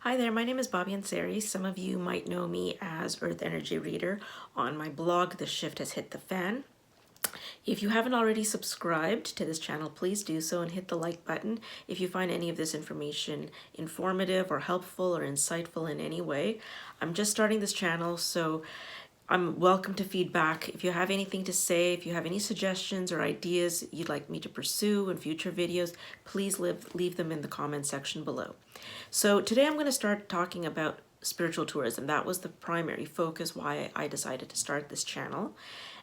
Hi there, my name is Bobby Ansari. Some of you might know me as Earth Energy Reader on my blog, The Shift Has Hit the Fan. If you haven't already subscribed to this channel, please do so and hit the like button if you find any of this information informative or helpful or insightful in any way. I'm just starting this channel, so I'm welcome to feedback. If you have anything to say, if you have any suggestions or ideas you'd like me to pursue in future videos, please leave them in the comment section below. So today I'm going to start talking about spiritual tourism. That was the primary focus why I decided to start this channel,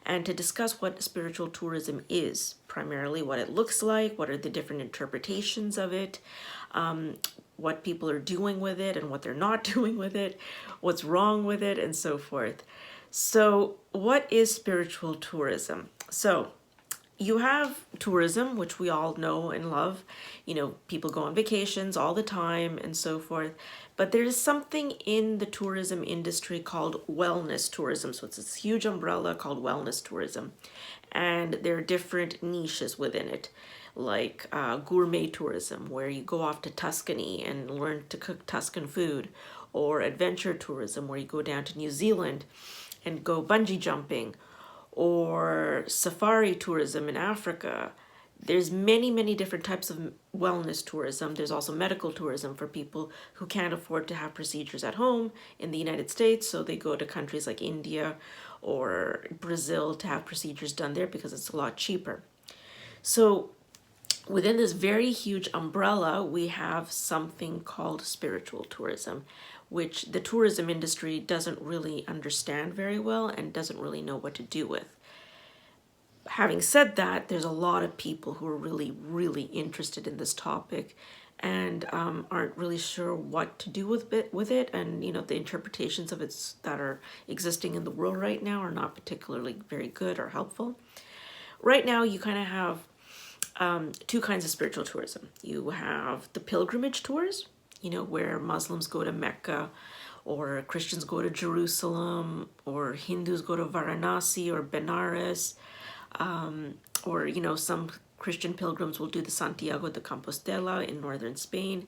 and to discuss what spiritual tourism is, primarily what it looks like, what are the different interpretations of it, what people are doing with it and what they're not doing with it, what's wrong with it, and so forth. So what is spiritual tourism? So you have tourism, which we all know and love. You know, people go on vacations all the time and so forth. But there's something in the tourism industry called wellness tourism. So it's this huge umbrella called wellness tourism. And there are different niches within it, like gourmet tourism, where you go off to Tuscany and learn to cook Tuscan food, or adventure tourism, where you go down to New Zealand and go bungee jumping, or safari tourism in Africa. There's many different types of wellness tourism. There's also medical tourism for people who can't afford to have procedures at home in the United States, so they go to countries like India or Brazil to have procedures done there because it's a lot cheaper. So within this very huge umbrella, we have something called spiritual tourism, which the tourism industry doesn't really understand very well and doesn't really know what to do with. Having said that, there's a lot of people who are really interested in this topic and aren't really sure what to do with it. And, you know, the interpretations of it that are existing in the world right now are not particularly very good or helpful. Right now, you kind of have two kinds of spiritual tourism. You have the pilgrimage tours, you know, where Muslims go to Mecca, or Christians go to Jerusalem, or Hindus go to Varanasi or Benares, or, you know, some Christian pilgrims will do the Santiago de Compostela in northern Spain.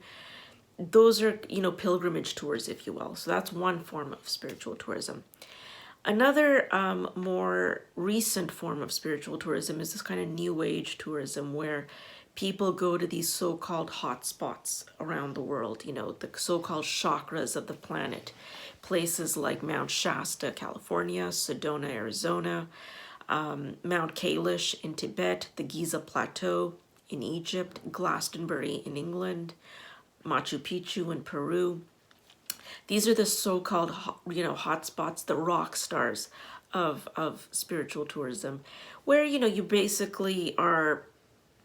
Those are, you know, pilgrimage tours, if you will. So that's one form of spiritual tourism. Another more recent form of spiritual tourism is this kind of new age tourism, where people go to these so-called hot spots around the world, you know, the so-called chakras of the planet. Places like Mount Shasta, California, Sedona, Arizona, Mount Kailash in Tibet, the Giza Plateau in Egypt, Glastonbury in England, Machu Picchu in Peru. These are the so-called, you know, hotspots, the rock stars of spiritual tourism, where, you know, you basically are,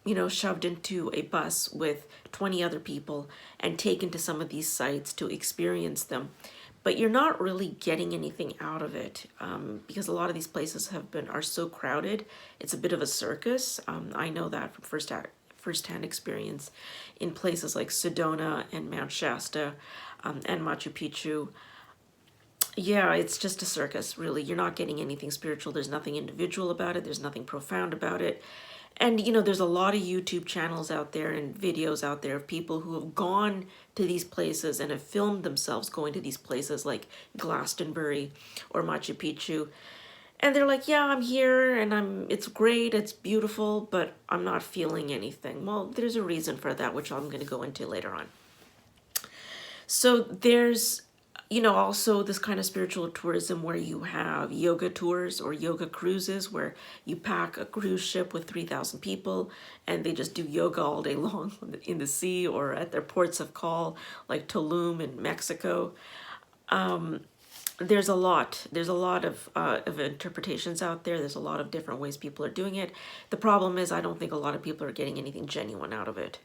you know, shoved into a bus with 20 other people and taken to some of these sites to experience them. But you're not really getting anything out of it because a lot of these places are so crowded. It's a bit of a circus. I know that from first-hand experience in places like Sedona and Mount Shasta and Machu Picchu. Yeah, it's just a circus, really. You're not getting anything spiritual. There's nothing individual about it. There's nothing profound about it. And, you know, there's a lot of YouTube channels out there and videos out there of people who have gone to these places and have filmed themselves going to these places like Glastonbury or Machu Picchu. And they're like, yeah, I'm here and it's great, it's beautiful, but I'm not feeling anything. Well, there's a reason for that, which I'm going to go into later on. So there's, you know, also this kind of spiritual tourism where you have yoga tours or yoga cruises, where you pack a cruise ship with 3,000 people and they just do yoga all day long in the sea or at their ports of call, like Tulum in Mexico. There's a lot of interpretations out there. There's a lot of different ways people are doing it. The problem is I don't think a lot of people are getting anything genuine out of it.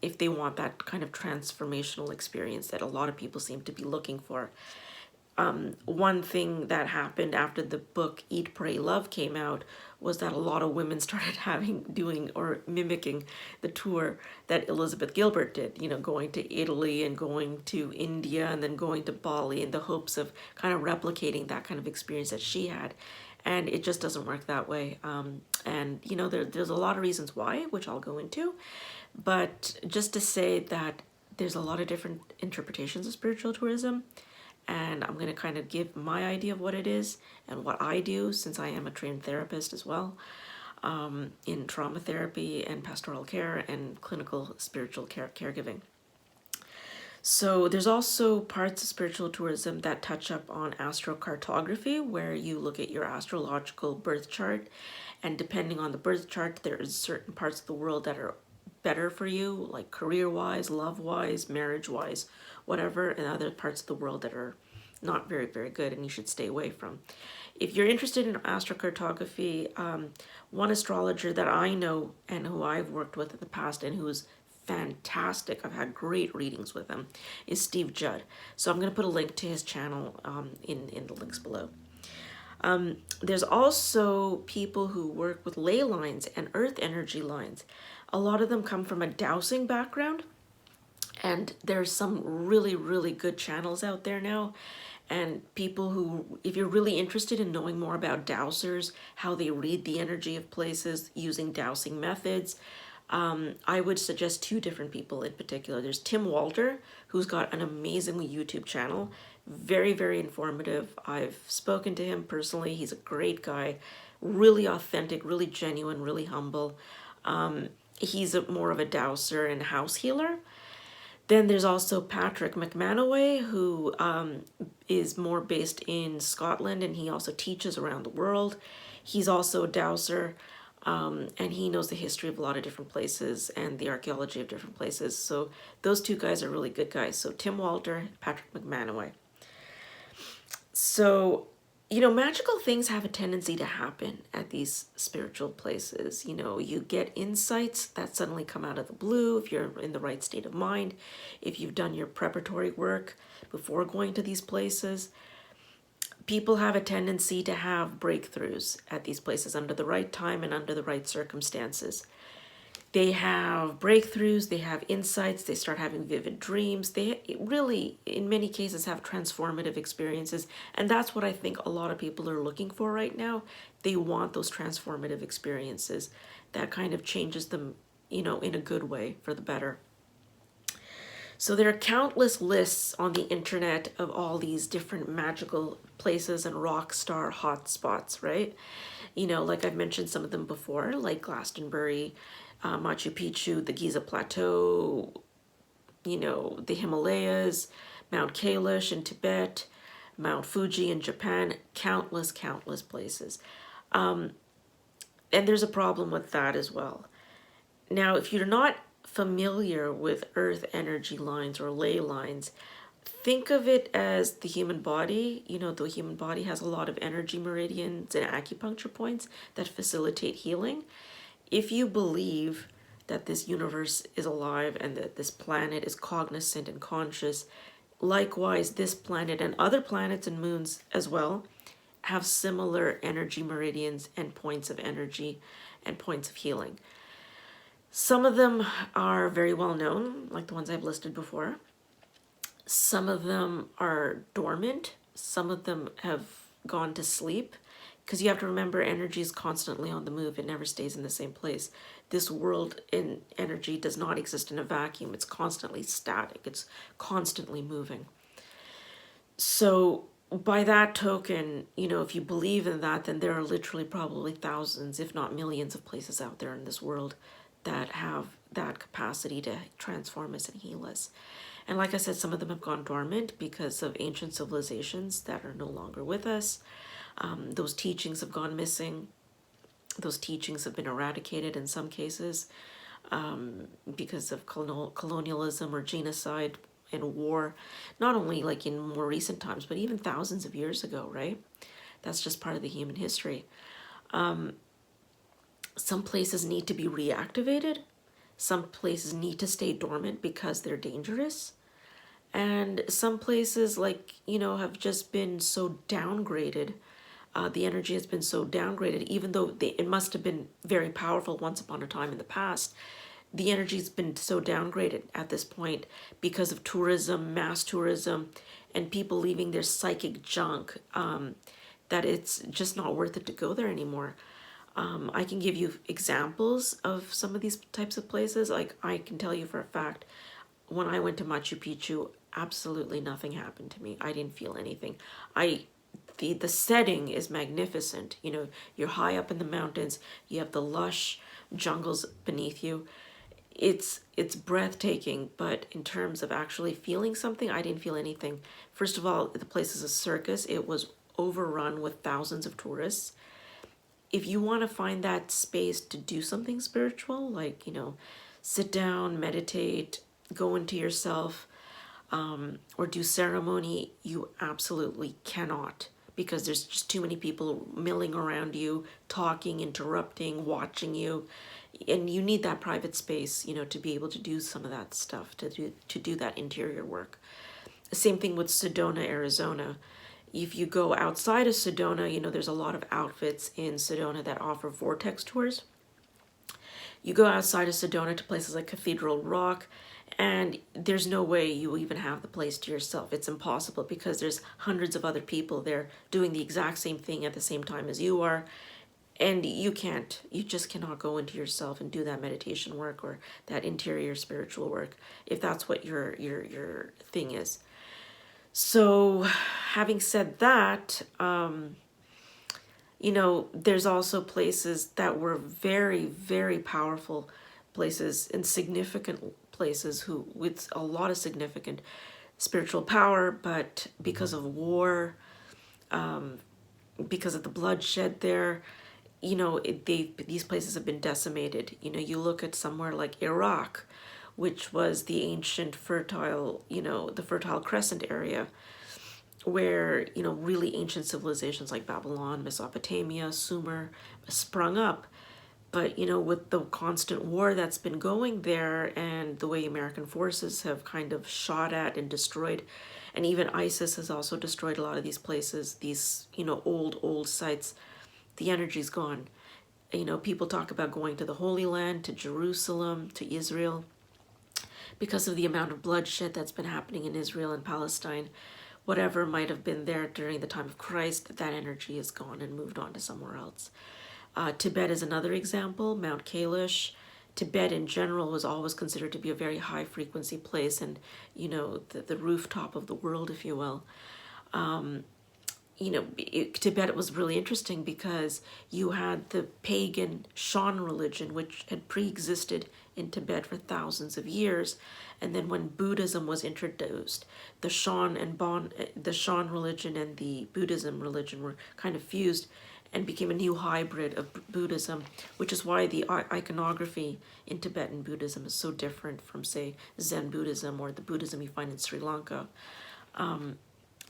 If they want that kind of transformational experience that a lot of people seem to be looking for. One thing that happened after the book Eat, Pray, Love came out was that a lot of women started doing or mimicking the tour that Elizabeth Gilbert did, you know, going to Italy and going to India and then going to Bali in the hopes of kind of replicating that kind of experience that she had. And it just doesn't work that way. And, you know, there's a lot of reasons why, which I'll go into. But just to say that there's a lot of different interpretations of spiritual tourism, and I'm going to kind of give my idea of what it is and what I do, since I am a trained therapist as well, in trauma therapy and pastoral care and clinical spiritual caregiving. So there's also parts of spiritual tourism that touch up on astrocartography, where you look at your astrological birth chart, and depending on the birth chart, there is certain parts of the world that are better for you, like career-wise, love-wise, marriage-wise, whatever, and other parts of the world that are not very, very good and you should stay away from. If you're interested in astrocartography, one astrologer that I know and who I've worked with in the past and who's fantastic, I've had great readings with him, is Steve Judd. So I'm going to put a link to his channel in the links below. There's also people who work with ley lines and earth energy lines. A lot of them come from a dowsing background, and there's some really, really good channels out there now. And people who, if you're really interested in knowing more about dowsers, how they read the energy of places using dowsing methods, I would suggest two different people in particular. There's Tim Walter, who's got an amazing YouTube channel, very, very informative. I've spoken to him personally. He's a great guy, really authentic, really genuine, really humble. He's more of a dowser and house healer. Then there's also Patrick McManaway, who is more based in Scotland, and he also teaches around the world. He's also a dowser, and he knows the history of a lot of different places and the archaeology of different places. So those two guys are really good guys. So Tim Walter, Patrick McManaway. So, you know, magical things have a tendency to happen at these spiritual places. You know, you get insights that suddenly come out of the blue if you're in the right state of mind, if you've done your preparatory work before going to these places. People have a tendency to have breakthroughs at these places under the right time and under the right circumstances. They have breakthroughs, they have insights, they start having vivid dreams. They really, in many cases, have transformative experiences. And that's what I think a lot of people are looking for right now. They want those transformative experiences that kind of changes them, you know, in a good way for the better. So there are countless lists on the internet of all these different magical places and rock star hotspots, right? You know, like I've mentioned some of them before, like Glastonbury, Machu Picchu, the Giza Plateau, you know, the Himalayas, Mount Kailash in Tibet, Mount Fuji in Japan, countless places. And there's a problem with that as well. Now, if you're not familiar with earth energy lines or ley lines, think of it as the human body. You know, the human body has a lot of energy meridians and acupuncture points that facilitate healing. If you believe that this universe is alive and that this planet is cognizant and conscious, likewise, this planet and other planets and moons as well have similar energy meridians and points of energy and points of healing. Some of them are very well known, like the ones I've listed before. Some of them are dormant. Some of them have gone to sleep, because you have to remember energy is constantly on the move. It never stays in the same place. This world in energy does not exist in a vacuum. It's constantly static. It's constantly moving. So by that token, you know, if you believe in that, then there are literally probably thousands, if not millions of places out there in this world that have that capacity to transform us and heal us. And like I said, some of them have gone dormant because of ancient civilizations that are no longer with us. Those teachings have gone missing. Those teachings have been eradicated in some cases because of colonialism or genocide and war, not only like in more recent times, but even thousands of years ago, right? That's just part of the human history. Some places need to be reactivated. Some places need to stay dormant because they're dangerous. And some places, like, you know, have just been so downgraded. The energy has been so downgraded, even though it must have been very powerful once upon a time in the past. The energy has been so downgraded at this point because of tourism, mass tourism, and people leaving their psychic junk, that it's just not worth it to go there anymore. I can give you examples of some of these types of places. Like, I can tell you for a fact, when I went to Machu Picchu, absolutely nothing happened to me. I didn't feel anything. The setting is magnificent. You know, you're high up in the mountains. You have the lush jungles beneath you. It's breathtaking, but in terms of actually feeling something, I didn't feel anything. First of all, the place is a circus. It was overrun with thousands of tourists. If you want to find that space to do something spiritual, like, you know, sit down, meditate, go into yourself, or do ceremony, you absolutely cannot, because there's just too many people milling around you, talking, interrupting, watching you, and you need that private space, you know, to be able to do some of that stuff, to do that interior work. Same thing with Sedona, Arizona. If you go outside of Sedona, you know, there's a lot of outfits in Sedona that offer vortex tours. You go outside of Sedona to places like Cathedral Rock, and there's no way you even have the place to yourself. It's impossible, because there's hundreds of other people there doing the exact same thing at the same time as you are. And you just cannot go into yourself and do that meditation work or that interior spiritual work if that's what your thing is. So having said that, you know, there's also places that were very, very powerful places and significant places who with a lot of significant spiritual power, but because of war, because of the bloodshed there, you know, these places have been decimated. You know, you look at somewhere like Iraq, which was the ancient fertile, you know, the Fertile Crescent area, where, you know, really ancient civilizations like Babylon, Mesopotamia, Sumer sprung up. But, you know, with the constant war that's been going there and the way American forces have kind of shot at and destroyed, and even ISIS has also destroyed a lot of these places, these, you know, old sites, the energy's gone. You know, people talk about going to the Holy Land, to Jerusalem, to Israel, because of the amount of bloodshed that's been happening in Israel and Palestine. Whatever might have been there during the time of Christ, that energy is gone and moved on to somewhere else. Tibet is another example, Mount Kailash. Tibet in general was always considered to be a very high frequency place, and, you know, the rooftop of the world, if you will. You know, Tibet was really interesting because you had the pagan Shan religion, which had pre-existed in Tibet for thousands of years, and then when Buddhism was introduced, the Shan religion and the Buddhism religion were kind of fused and became a new hybrid of Buddhism, which is why the iconography in Tibetan Buddhism is so different from, say, Zen Buddhism or the Buddhism you find in Sri Lanka.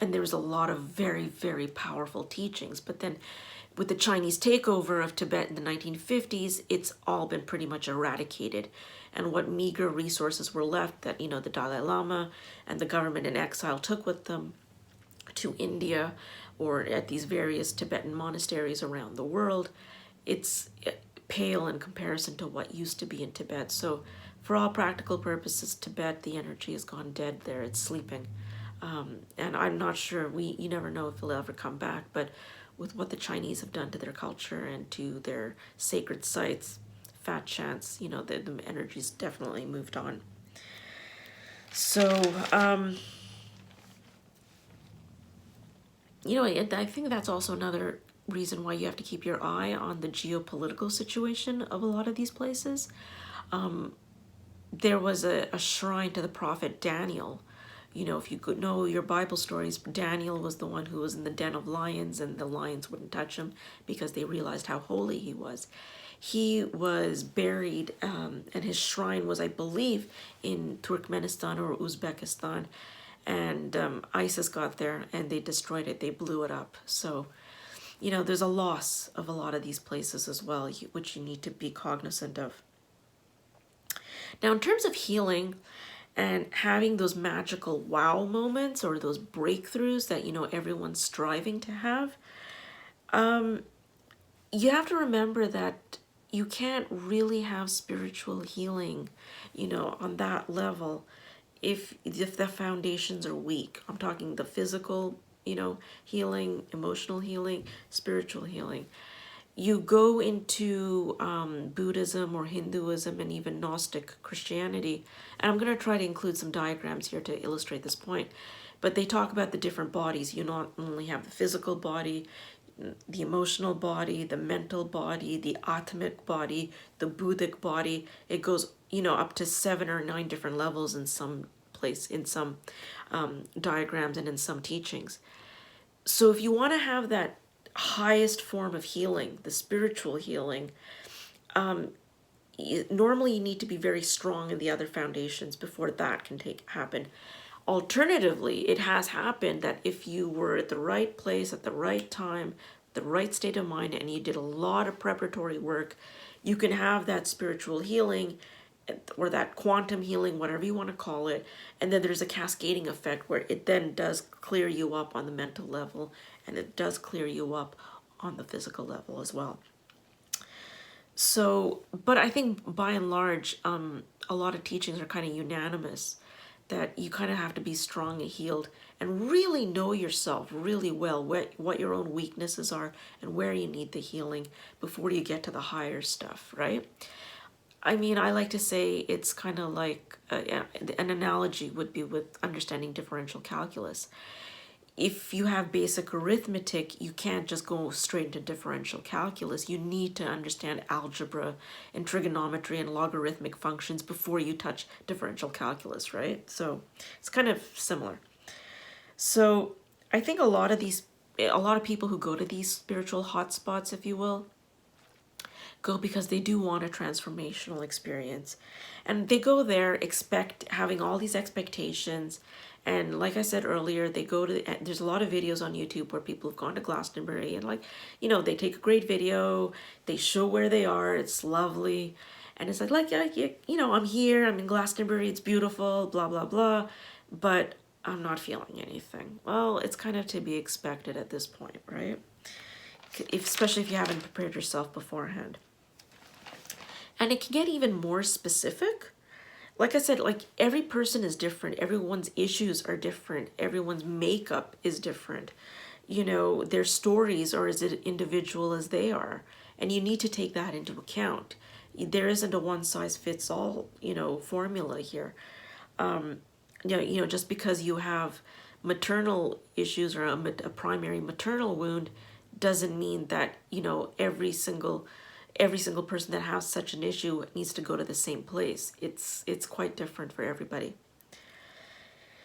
And there was a lot of very, very powerful teachings. But then with the Chinese takeover of Tibet in the 1950s, it's all been pretty much eradicated. And what meager resources were left that, you know, the Dalai Lama and the government in exile took with them to India or at these various Tibetan monasteries around the world, it's pale in comparison to what used to be in Tibet. So for all practical purposes, Tibet, the energy has gone dead there. It's sleeping. And I'm not sure, you never know if it'll ever come back, but with what the Chinese have done to their culture and to their sacred sites, fat chance, you know, the energy's definitely moved on. So, you know, I think that's also another reason why you have to keep your eye on the geopolitical situation of a lot of these places. There was a shrine to the prophet Daniel. You know, if you could know your Bible stories, Daniel was the one who was in the den of lions, and the lions wouldn't touch him because they realized how holy he was. He was buried, and his shrine was, I believe, in Turkmenistan or Uzbekistan. And ISIS got there and they destroyed it. They blew it up. So, you know, there's a loss of a lot of these places as well, which you need to be cognizant of. Now, in terms of healing and having those magical wow moments or those breakthroughs that, you know, everyone's striving to have, you have to remember that you can't really have spiritual healing, you know, on that level if the foundations are weak. I'm talking the physical, you know, healing, emotional healing, spiritual healing. you go into Buddhism or Hinduism and even Gnostic Christianity, and I'm going to try to include some diagrams here to illustrate this point, but they talk about the different bodies. You not only have the physical body, the emotional body, the mental body, the atmic body, the Buddhic body. It goes, up to 7 or 9 different levels in some place, in some diagrams and in some teachings. So if you want to have that highest form of healing, the spiritual healing, normally you need to be very strong in the other foundations before that can happen. Alternatively, it has happened that if you were at the right place at the right time, the right state of mind, and you did a lot of preparatory work, you can have that spiritual healing or that quantum healing, whatever you want to call it. And then there's a cascading effect where it then does clear you up on the mental level, and it does clear you up on the physical level as well. So, but I think by and large, a lot of teachings are kind of unanimous that you kind of have to be strong and healed and really know yourself really well, what your own weaknesses are and where you need the healing before you get to the higher stuff, right? I mean, I like to say it's kind of like an analogy would be with understanding differential calculus. If you have basic arithmetic, you can't just go straight into differential calculus. You need to understand algebra and trigonometry and logarithmic functions before you touch differential calculus, right? So it's kind of similar. So I think a lot of people who go to these spiritual hotspots, if you will, go because they do want a transformational experience. And they go there having all these expectations. And like I said earlier, there's a lot of videos on YouTube where people have gone to Glastonbury and they take a great video, they show where they are, it's lovely. And it's I'm here, I'm in Glastonbury, it's beautiful, blah, blah, blah, but I'm not feeling anything. Well, it's kind of to be expected at this point, right? Especially if you haven't prepared yourself beforehand. And it can get even more specific. Like I said, every person is different. Everyone's issues are different. Everyone's makeup is different. Their stories are as individual as they are. And you need to take that into account. There isn't a one-size-fits-all, formula here. Just because you have maternal issues or a primary maternal wound doesn't mean that, every single person that has such an issue needs to go to the same place. It's quite different for everybody.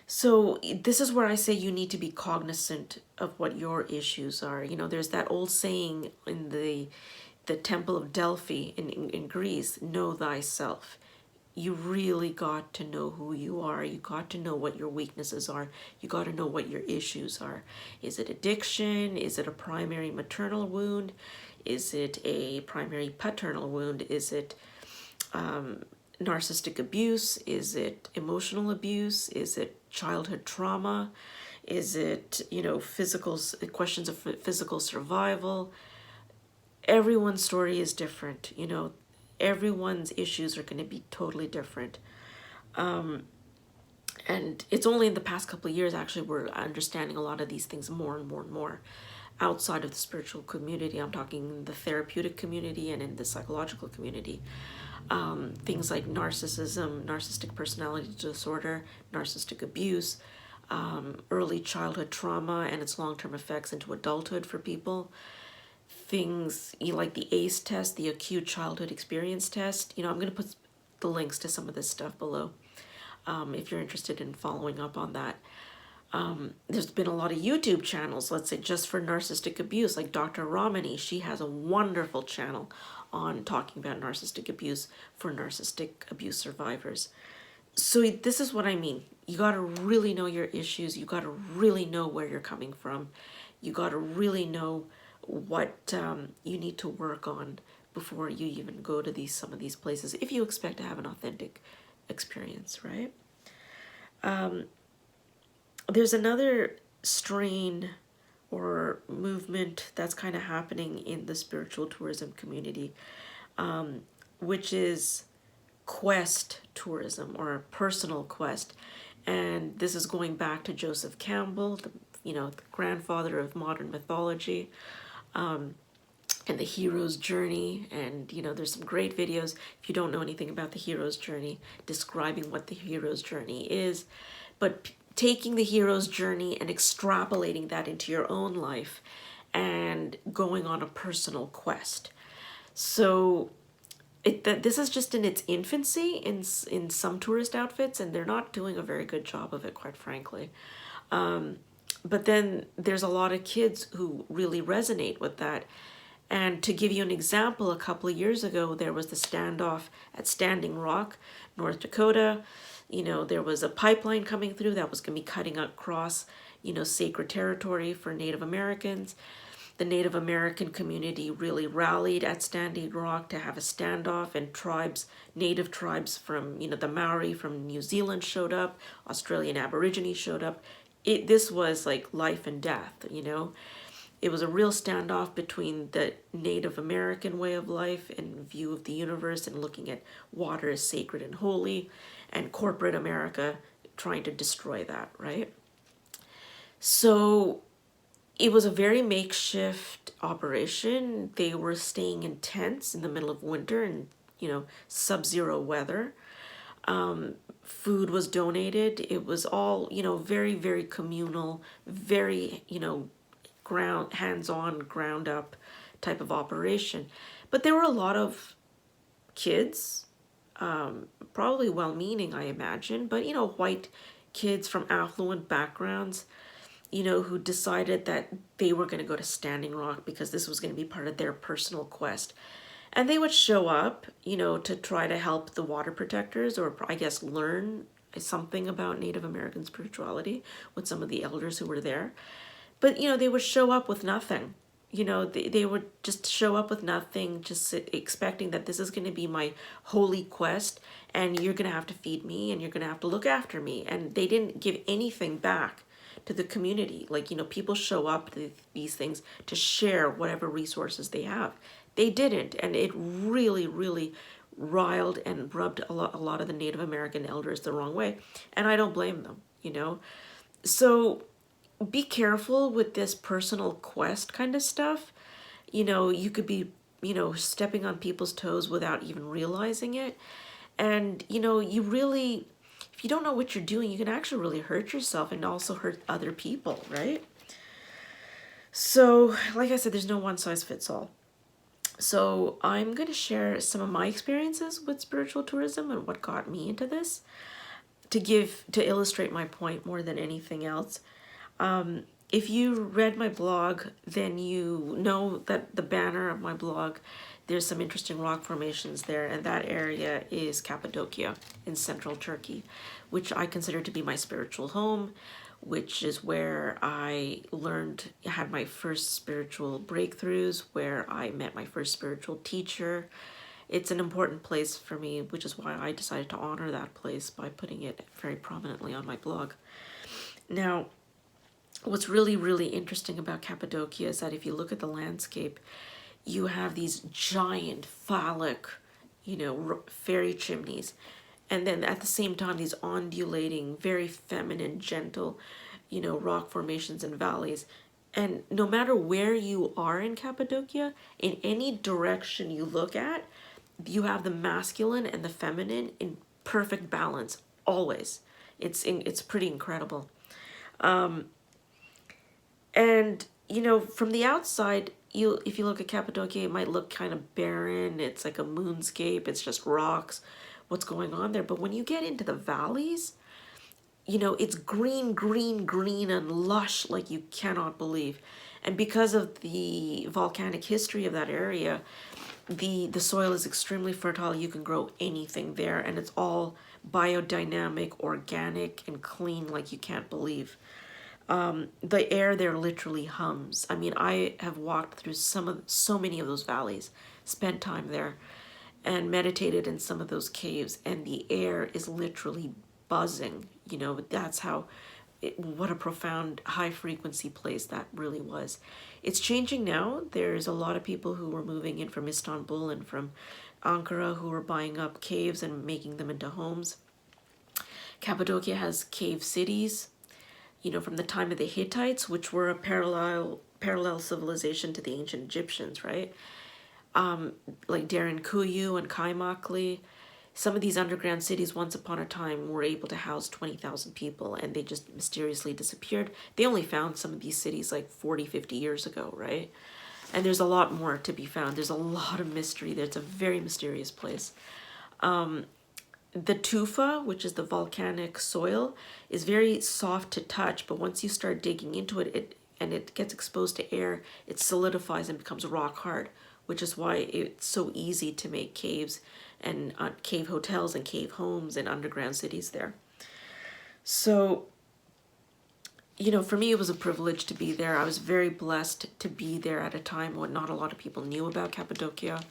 So this is where I say you need to be cognizant of what your issues are. There's that old saying in the Temple of Delphi in Greece, know thyself. You really got to know who you are. You got to know what your weaknesses are. You got to know what your issues are. Is it addiction? Is it a primary maternal wound? Is it a primary paternal wound? Is it narcissistic abuse? Is it emotional abuse? Is it childhood trauma? Is it, questions of physical survival? Everyone's story is different, everyone's issues are going to be totally different. And it's only in the past couple of years, actually, we're understanding a lot of these things more and more and more outside of the spiritual community. I'm talking in the therapeutic community and in the psychological community. Things like narcissism, narcissistic personality disorder, narcissistic abuse, early childhood trauma and its long-term effects into adulthood for people. Things like the ACE test, the Acute Childhood Experience test. I'm going to put the links to some of this stuff below if you're interested in following up on that. There's been a lot of YouTube channels, let's say, just for narcissistic abuse, like Dr. Ramani. She has a wonderful channel on talking about narcissistic abuse for narcissistic abuse survivors. So this is what I mean. You got to really know your issues. You got to really know where you're coming from. You got to really know what you need to work on before you even go to some of these places, if you expect to have an authentic experience, right? There's another strain or movement that's kind of happening in the spiritual tourism community, which is quest tourism or personal quest. And this is going back to Joseph Campbell, the grandfather of modern mythology. and the hero's journey. And there's some great videos, if you don't know anything about the hero's journey, describing what the hero's journey is, but taking the hero's journey and extrapolating that into your own life and going on a personal quest. So this is just in its infancy in some tourist outfits, and they're not doing a very good job of it, quite frankly. But then there's a lot of kids who really resonate with that. And to give you an example, a couple of years ago, there was the standoff at Standing Rock, North Dakota. There was a pipeline coming through that was going to be cutting across, sacred territory for Native Americans. The Native American community really rallied at Standing Rock to have a standoff, and native tribes from, the Maori from New Zealand showed up, Australian Aborigines showed up. This was like life and death, It was a real standoff between the Native American way of life and view of the universe and looking at water as sacred and holy, and corporate America trying to destroy that, right? So it was a very makeshift operation. They were staying in tents in the middle of winter and, sub-zero weather. Food was donated. It was all, very, very communal, very, hands-on, ground-up type of operation. But there were a lot of kids, probably well-meaning, I imagine, but, white kids from affluent backgrounds, who decided that they were going to go to Standing Rock because this was going to be part of their personal quest. And they would show up, to try to help the water protectors, or I guess learn something about Native American spirituality with some of the elders who were there. But, they would show up with nothing. They would just show up with nothing, just expecting that this is going to be my holy quest, and you're going to have to feed me, and you're going to have to look after me. And they didn't give anything back to the community. Like, people show up to these things to share whatever resources they have. They didn't, and it really, really riled and rubbed a lot of the Native American elders the wrong way, and I don't blame them, So be careful with this personal quest kind of stuff. You could be, stepping on people's toes without even realizing it, and, you really, if you don't know what you're doing, you can actually really hurt yourself and also hurt other people, right? So, like I said, there's no one size fits all. So I'm going to share some of my experiences with spiritual tourism and what got me into this to illustrate my point more than anything else. If you read my blog, then you know that the banner of my blog, there's some interesting rock formations there, and that area is Cappadocia in central Turkey, which I consider to be my spiritual home, which is where I had my first spiritual breakthroughs, where I met my first spiritual teacher. It's an important place for me, which is why I decided to honor that place by putting it very prominently on my blog. Now, what's really, really interesting about Cappadocia is that if you look at the landscape, you have these giant phallic, fairy chimneys. And then at the same time, these undulating, very feminine, gentle, rock formations and valleys. And no matter where you are in Cappadocia, in any direction you look at, you have the masculine and the feminine in perfect balance, always. It's pretty incredible. And, from the outside, if you look at Cappadocia, it might look kind of barren. It's like a moonscape. It's just rocks. What's going on there? But when you get into the valleys, it's green, green, green and lush like you cannot believe. And because of the volcanic history of that area, the soil is extremely fertile. You can grow anything there, and it's all biodynamic, organic, and clean like you can't believe. The air there literally hums. I mean, I have walked through so many of those valleys, spent time there, and meditated in some of those caves, and the air is literally buzzing. That's what a profound high frequency place that really was. It's changing now. There's a lot of people who were moving in from Istanbul and from Ankara who are buying up caves and making them into homes. Cappadocia has cave cities, from the time of the Hittites, which were a parallel parallel civilization to the ancient Egyptians, right? Like Derinkuyu and Kaimakli. Some of these underground cities once upon a time were able to house 20,000 people, and they just mysteriously disappeared. They only found some of these cities like 40, 50 years ago, right? And there's a lot more to be found. There's a lot of mystery there. It's a very mysterious place. The tufa, which is the volcanic soil, is very soft to touch, but once you start digging into it, it gets exposed to air, it solidifies and becomes rock hard, which is why it's so easy to make caves and cave hotels and cave homes and underground cities there. So, you know, for me, it was a privilege to be there. I was very blessed to be there at a time when not a lot of people knew about Cappadocia.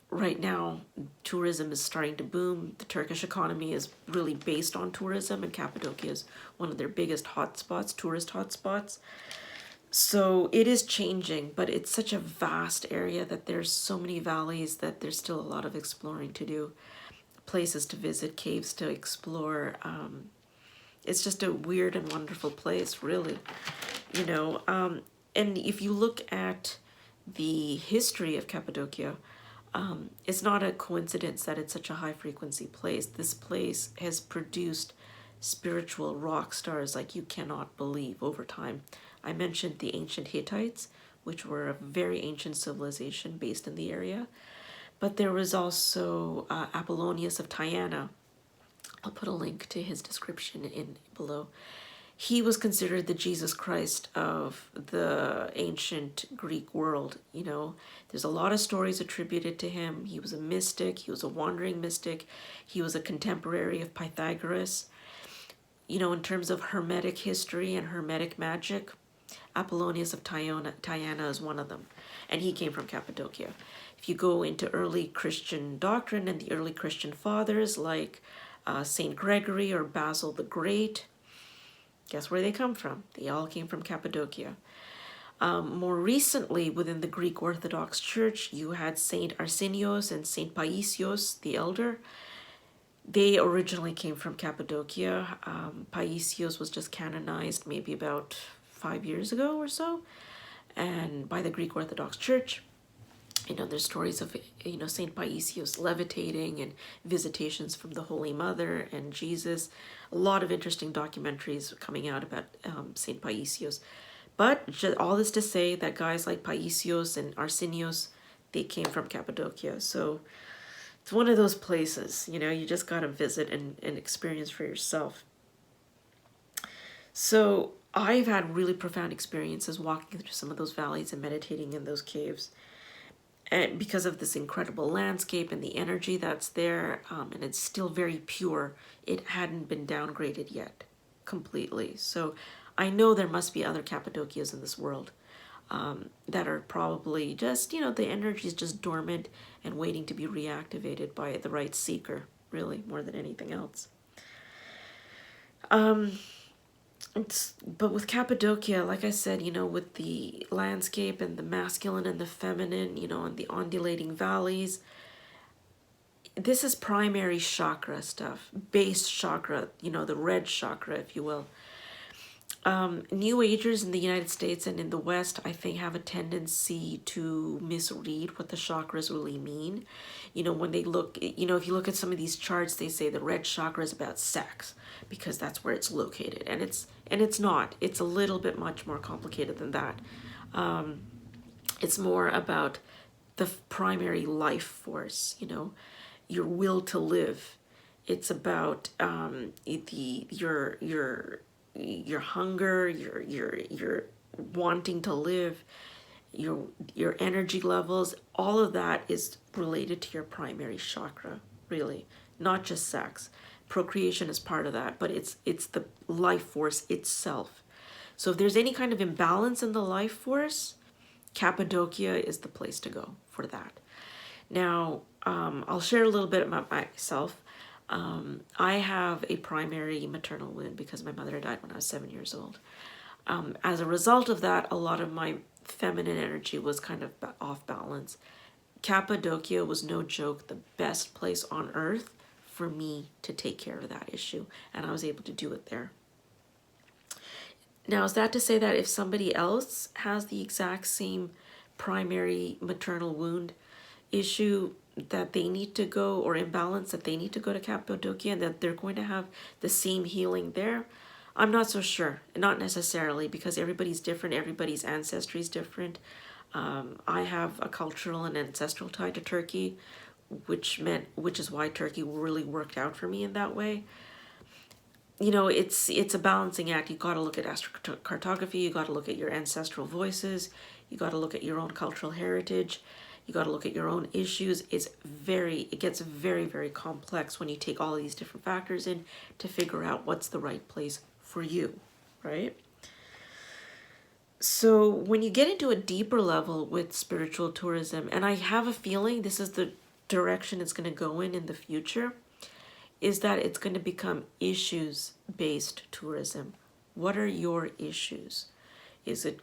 Right now, tourism is starting to boom. The Turkish economy is really based on tourism, and Cappadocia is one of their biggest hotspots, tourist hotspots. So it is changing, but it's such a vast area that there's so many valleys that there's still a lot of exploring to do, places to visit, caves to explore. It's just a weird and wonderful place, really, you know. And if you look at the history of Cappadocia, it's not a coincidence that it's such a high frequency place. This place has produced spiritual rock stars like you cannot believe over time. I mentioned the ancient Hittites, which were a very ancient civilization based in the area. But there was also Apollonius of Tyana. I'll put a link to his description in below. He was considered the Jesus Christ of the ancient Greek world. You know, there's a lot of stories attributed to him. He was a mystic. He was a wandering mystic. He was a contemporary of Pythagoras. You know, in terms of Hermetic history and Hermetic magic, Apollonius of Tyana is one of them. And he came from Cappadocia. If you go into early Christian doctrine and the early Christian fathers like Saint Gregory or Basil the Great, guess where they come from? They all came from Cappadocia. More recently, within the Greek Orthodox Church, you had Saint Arsenios and Saint Paisios the Elder. They originally came from Cappadocia. Paisios was just canonized maybe about 5 years ago or so, and by the Greek Orthodox Church. You know, there's stories of, you know, Saint Paisios levitating and visitations from the Holy Mother and Jesus. A lot of interesting documentaries coming out about Saint Paisios. But just all this to say that guys like Paisios and Arsenios, they came from Cappadocia. So it's one of those places, you know, you just got to visit and experience for yourself. So I've had really profound experiences walking through some of those valleys and meditating in those caves. And because of this incredible landscape and the energy that's there, and it's still very pure, it hadn't been downgraded yet completely. So I know there must be other Cappadocias in this world that are probably just, you know, the energy is just dormant and waiting to be reactivated by the right seeker, really, more than anything else. But with Cappadocia, like I said, you know, with the landscape and the masculine and the feminine, you know, and the undulating valleys, this is primary chakra stuff, base chakra, you know, the red chakra, if you will. New Agers in the United States and in the West, I think, have a tendency to misread what the chakras really mean. You know, when they look, you know, if you look at some of these charts, they say the red chakra is about sex because that's where it's located, and it's not. It's a little bit much more complicated than that. It's more about the primary life force, you know, your will to live. It's about your hunger, your wanting to live, your energy levels. All of that is related to your primary chakra, really, not just sex. Procreation is part of that, but it's the life force itself. So if there's any kind of imbalance in the life force, Cappadocia is the place to go for that. Now, I'll share a little bit about myself. I have a primary maternal wound because my mother died when I was 7 years old. As a result of that, a lot of my feminine energy was kind of off balance. Cappadocia was no joke the best place on earth for me to take care of that issue, and I was able to do it there. Now, is that to say that if somebody else has the exact same primary maternal wound issue, that they need to go, or imbalance, that they need to go to Cappadocia and that they're going to have the same healing there? I'm not so sure. Not necessarily, because everybody's different, everybody's ancestry is different. I have a cultural and ancestral tie to Turkey, which is why Turkey really worked out for me in that way. You know, it's a balancing act. You got to look at astrocartography, you got to look at your ancestral voices, you got to look at your own cultural heritage, you got to look at your own issues. It gets very, very complex when you take all these different factors in to figure out what's the right place for you, right? So when you get into a deeper level with spiritual tourism, and I have a feeling this is the direction it's going to go in the future, is that it's going to become issues-based tourism. What are your issues? Is it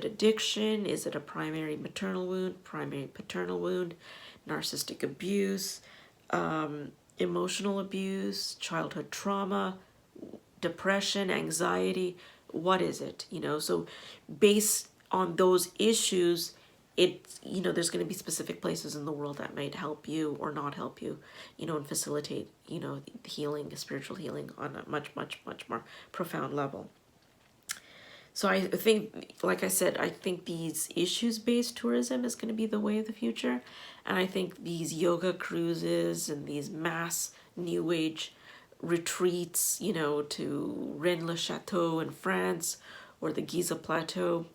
addiction? Is it a primary maternal wound, primary paternal wound, narcissistic abuse, emotional abuse, childhood trauma, depression, anxiety? What is it? You know, so based on those issues, there's going to be specific places in the world that might help you or not help you, and facilitate, healing, spiritual healing on a much, much, much more profound level. So I think, like I said, I think these issues-based tourism is going to be the way of the future. And I think these yoga cruises and these mass new age retreats, to Rennes-le-Château in France or the Giza Plateau,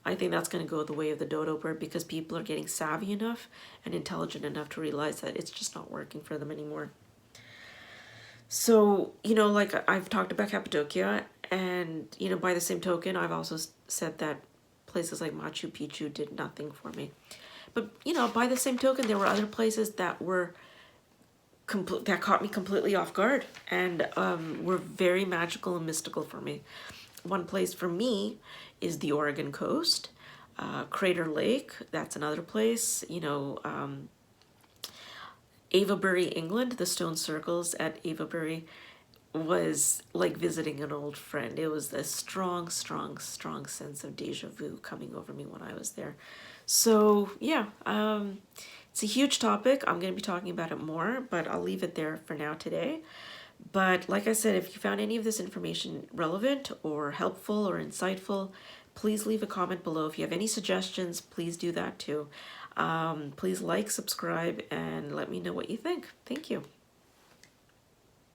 I think that's going to go the way of the dodo bird, because people are getting savvy enough and intelligent enough to realize that it's just not working for them anymore. So, like I've talked about Cappadocia, and, by the same token, I've also said that places like Machu Picchu did nothing for me. But, by the same token, there were other places that that caught me completely off guard and were very magical and mystical for me. One place for me is the Oregon coast, Crater Lake. That's another place. Avebury, England, the stone circles at Avebury was like visiting an old friend. It was a strong, strong, strong sense of deja vu coming over me when I was there. So yeah, it's a huge topic. I'm going to be talking about it more, but I'll leave it there for now today. But like I said, if you found any of this information relevant or helpful or insightful, please leave a comment below. If you have any suggestions, please do that too. Please like, subscribe, and let me know what you think. Thank you.